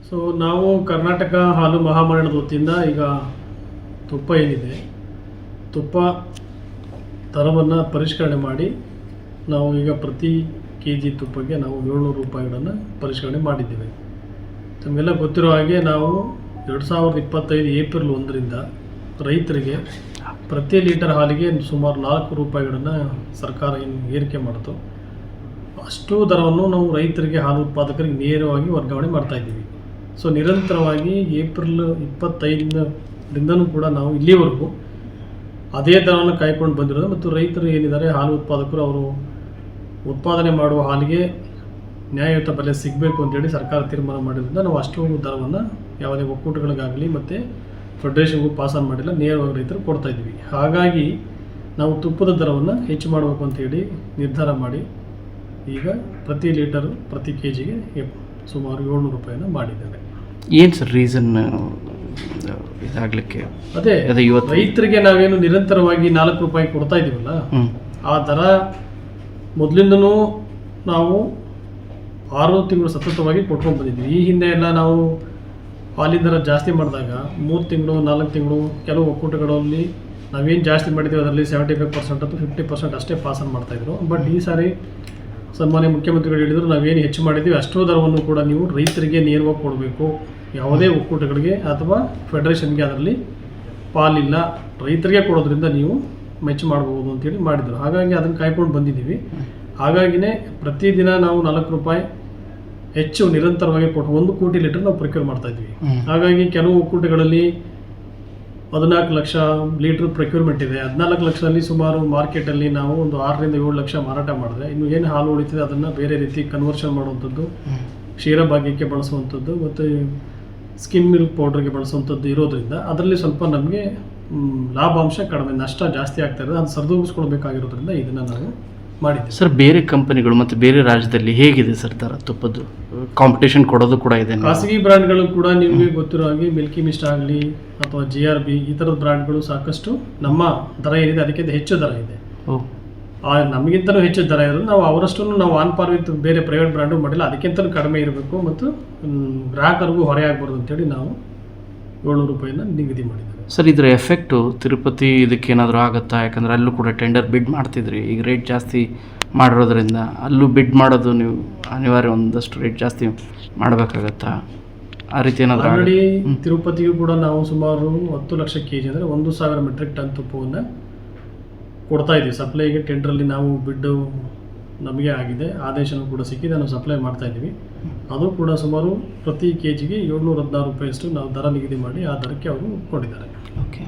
So ನಾವು ಕರ್ನಾಟಕ ಹಾಲು ಮಹಾಮಂಡಳದ ವತಿಯಿಂದ ಈಗ ತುಪ್ಪ ಏನಿದೆ ತುಪ್ಪ ದರವನ್ನು ಪರಿಷ್ಕರಣೆ ಮಾಡಿ ನಾವು ಈಗ ಪ್ರತಿ ಕೆ ಜಿ ತುಪ್ಪಕ್ಕೆ ನಾವು 700 ರೂಪಾಯಿಗಳನ್ನು ಪರಿಷ್ಕರಣೆ ಮಾಡಿದ್ದೇವೆ. ತಮಗೆಲ್ಲ ಗೊತ್ತಿರೋ ಹಾಗೆ ನಾವು 2025 ಏಪ್ರಿಲ್ 1ರಿಂದ ರೈತರಿಗೆ ಪ್ರತಿ ಲೀಟರ್ ಹಾಲಿಗೆ ಸುಮಾರು 4 ರೂಪಾಯಿಗಳನ್ನು ಸರ್ಕಾರ ಏನು ಏರಿಕೆ ಮಾಡಿತು ಅಷ್ಟು ದರವನ್ನು ನಾವು ರೈತರಿಗೆ ಹಾಲು ಉತ್ಪಾದಕರಿಗೆ ನೇರವಾಗಿ ವರ್ಗಾವಣೆ ಮಾಡ್ತಾಯಿದ್ದೀವಿ. ಸೊ ನಿರಂತರವಾಗಿ ಏಪ್ರಿಲ್ 25ರಿಂದನೂ ಕೂಡ ನಾವು ಇಲ್ಲಿವರೆಗೂ ಅದೇ ದರವನ್ನು ಕಾಯ್ಕೊಂಡು ಬಂದಿರೋದು ಮತ್ತು ರೈತರು ಏನಿದ್ದಾರೆ ಹಾಲು ಉತ್ಪಾದಕರು ಅವರು ಉತ್ಪಾದನೆ ಮಾಡುವ ಹಾಲಿಗೆ ನ್ಯಾಯಯುತ ಬೆಲೆ ಸಿಗಬೇಕು ಅಂತೇಳಿ ಸರ್ಕಾರ ತೀರ್ಮಾನ ಮಾಡಿರೋದ್ರಿಂದ ನಾವು ಅಷ್ಟು ದರವನ್ನು ಯಾವುದೇ ಒಕ್ಕೂಟಗಳಿಗಾಗಲಿ ಮತ್ತು ಫೆಡರೇಷನ್ಗೂ ಪಾಸ್ ಮಾಡಿಲ್ಲ, ನೇರವಾಗಿ ರೈತರು ಕೊಡ್ತಾ ಇದ್ದೀವಿ. ಹಾಗಾಗಿ ನಾವು ತುಪ್ಪದ ದರವನ್ನು ಹೆಚ್ಚು ಮಾಡಬೇಕು ಅಂತೇಳಿ ನಿರ್ಧಾರ ಮಾಡಿ ಈಗ ಪ್ರತಿ ಲೀಟರ್ ಪ್ರತಿ ಕೆ ಜಿಗೆ ಸುಮಾರು 700 ರೂಪಾಯಿನ ಮಾಡಿದ್ದೇವೆ. ಏನು ಸರ್ ರೀಸನ್ ಇದಾಗಲಿಕ್ಕೆ? ಅದೇ ಇವತ್ತು ರೈತರಿಗೆ ನಾವೇನು ನಿರಂತರವಾಗಿ 4 ರೂಪಾಯಿ ಕೊಡ್ತಾ ಇದ್ದೀವಲ್ಲ, ಆ ದರ ಮೊದಲಿಂದನೂ ನಾವು 6 ತಿಂಗಳು ಸತತವಾಗಿ ಕೊಟ್ಕೊಂಡು ಬಂದಿದ್ವಿ. ಈ ಹಿಂದೆ ಎಲ್ಲ ನಾವು ಹಾಲಿನ ದರ ಜಾಸ್ತಿ ಮಾಡಿದಾಗ 3 ತಿಂಗಳು 4 ತಿಂಗಳು ಕೆಲವು ಒಕ್ಕೂಟಗಳಲ್ಲಿ ನಾವೇನು ಜಾಸ್ತಿ ಮಾಡಿದ್ದೀವಿ ಅದರಲ್ಲಿ 75% ಅಥವಾ 50% ಅಷ್ಟೇ ಪಾಸನ್ ಮಾಡ್ತಾಯಿದ್ರು. ಬಟ್ ಈ ಸಾರಿ ಸನ್ಮಾನ್ಯ ಮುಖ್ಯಮಂತ್ರಿಗಳು ಹೇಳಿದರು, ನಾವೇನು ಹೆಚ್ಚು ಮಾಡಿದ್ದೀವಿ ಅಷ್ಟು ದರವನ್ನು ಕೂಡ ನೀವು ರೈತರಿಗೆ ನೇರವಾಗಿ ಕೊಡಬೇಕು, ಯಾವುದೇ ಒಕ್ಕೂಟಗಳಿಗೆ ಅಥವಾ ಫೆಡರೇಷನ್ಗೆ ಅದರಲ್ಲಿ ಪಾಲಿಲ್ಲ, ರೈತರಿಗೆ ಕೊಡೋದ್ರಿಂದ ನೀವು ಮೆಚ್ಚು ಮಾಡ್ಬೋದು ಅಂತೇಳಿ ಮಾಡಿದರು. ಹಾಗಾಗಿ ಅದನ್ನು ಕಾಯ್ಕೊಂಡು ಬಂದಿದ್ದೀವಿ. ಹಾಗಾಗಿನೇ ಪ್ರತಿದಿನ ನಾವು 4 ರೂಪಾಯಿ ಹೆಚ್ಚು ನಿರಂತರವಾಗಿ ಕೊಟ್ಟು 1 ಕೋಟಿ ಲೀಟರ್ ನಾವು ಪ್ರೊಕ್ಯೂರ್ ಮಾಡ್ತಾಯಿದ್ವಿ. ಹಾಗಾಗಿ ಕೆಲವು ಒಕ್ಕೂಟಗಳಲ್ಲಿ 14 ಲಕ್ಷ ಲೀಟ್ರ್ ಪ್ರೊಕ್ಯೂರ್ಮೆಂಟ್ ಇದೆ. 14 ಲಕ್ಷದಲ್ಲಿ ಸುಮಾರು ಮಾರ್ಕೆಟಲ್ಲಿ ನಾವು ಒಂದು 6ರಿಂದ 7 ಲಕ್ಷ ಮಾರಾಟ ಮಾಡಿದ್ರೆ ಇನ್ನು ಏನು ಹಾಲು ಉಳಿತಿದೆ ಅದನ್ನು ಬೇರೆ ರೀತಿ ಕನ್ವರ್ಷನ್ ಮಾಡುವಂಥದ್ದು, ಕ್ಷೀರಭಾಗ್ಯಕ್ಕೆ ಬಳಸುವಂಥದ್ದು ಮತ್ತು ಸ್ಕಿಮ್ ಮಿಲ್ಕ್ ಪೌಡ್ರಿಗೆ ಬಳಸುವಂಥದ್ದು ಇರೋದ್ರಿಂದ ಅದರಲ್ಲಿ ಸ್ವಲ್ಪ ನಮಗೆ ಲಾಭಾಂಶ ಕಡಿಮೆ, ನಷ್ಟ ಜಾಸ್ತಿ ಆಗ್ತಾ ಇರೋದು. ಅದು ಸರಿದೂಗಿಸ್ಕೊಳ್ಬೇಕಾಗಿರೋದ್ರಿಂದ ಇದನ್ನು ನಾವು ಮಾಡಿದ್ದೀವಿ. ಸರ್ ಬೇರೆ ಕಂಪನಿಗಳು ಮತ್ತು ಬೇರೆ ರಾಜ್ಯದಲ್ಲಿ ಹೇಗಿದೆ ಸರ್ ದರ ತುಪ್ಪದ್ದು? ಕಾಂಪಿಟೇಷನ್ ಕೊಡೋದು ಕೂಡ ಇದೆ. ಖಾಸಗಿ ಬ್ರ್ಯಾಂಡ್ಗಳು ಕೂಡ ನಿಮಗೆ ಗೊತ್ತಿರೋ ಹಾಗೆ ಮಿಲ್ಕಿ ಮಿಸ್ಟ್ ಆಗಲಿ ಅಥವಾ GRB ಈ ಥರದ ಬ್ರ್ಯಾಂಡ್ಗಳು ಸಾಕಷ್ಟು ನಮ್ಮ ದರ ಏನಿದೆ ಅದಕ್ಕಿಂತ ಹೆಚ್ಚು ದರ ಇದೆ. ನಮಗಿಂತಲೂ ಹೆಚ್ಚು ದರ ಇರೋದು. ನಾವು ಅವರಷ್ಟು ನಾವು ಆನ್ ಪಾರ್ ವಿತ್ ಬೇರೆ ಪ್ರೈವೇಟ್ ಬ್ರ್ಯಾಂಡು ಮಾಡಿಲ್ಲ, ಅದಕ್ಕಿಂತಲೂ ಕಡಿಮೆ ಇರಬೇಕು ಮತ್ತು ಗ್ರಾಹಕರಿಗೂ ಹೊರೆ ಆಗಬಾರ್ದು ಅಂತೇಳಿ ನಾವು 700 ರೂಪಾಯಿನ ನಿಗದಿ ಮಾಡಿದ್ದೇವೆ. ಸರ್ ಇದರ ಎಫೆಕ್ಟು ತಿರುಪತಿ ಇದಕ್ಕೇನಾದರೂ ಆಗುತ್ತಾ? ಯಾಕಂದರೆ ಅಲ್ಲೂ ಕೂಡ ಟೆಂಡರ್ ಬಿಡ್ ಮಾಡ್ತಿದ್ರಿ, ಈಗ ರೇಟ್ ಜಾಸ್ತಿ ಮಾಡಿರೋದ್ರಿಂದ ಅಲ್ಲೂ ಬಿಡ್ ಮಾಡೋದು ನೀವು ಅನಿವಾರ್ಯ, ಒಂದಷ್ಟು ರೇಟ್ ಜಾಸ್ತಿ ಮಾಡಬೇಕಾಗತ್ತಾ? ಆ ರೀತಿ ಏನಾದರೂ ಆಲ್ರೆಡಿ ತಿರುಪತಿಗೂ ಕೂಡ ನಾವು ಸುಮಾರು 10 ಲಕ್ಷ ಕೆ ಜಿ ಅಂದರೆ 1,000 ಮೆಟ್ರಿಕ್ ಟನ್ ತುಪ್ಪವನ್ನು ಕೊಡ್ತಾ ಇದ್ದೀವಿ ಸಪ್ಲೈಗೆ. ಟೆಂಡರಲ್ಲಿ ನಾವು ಬಿಡ್ಡು ನಮಗೆ ಆಗಿದೆ, ಆದೇಶನೂ ಕೂಡ ಸಿಕ್ಕಿದೆ, ನಾವು ಸಪ್ಲೈ ಮಾಡ್ತಾ ಇದ್ದೀವಿ. ಅದು ಕೂಡ ಸುಮಾರು ಪ್ರತಿ ಕೆ ಜಿಗೆ 716 ರೂಪಾಯಿಯಷ್ಟು ನಾವು ದರ ನಿಗದಿ ಮಾಡಿ ಆ ದರಕ್ಕೆ ಅವರು ಕೊಟ್ಟಿದ್ದಾರೆ. ಓಕೆ.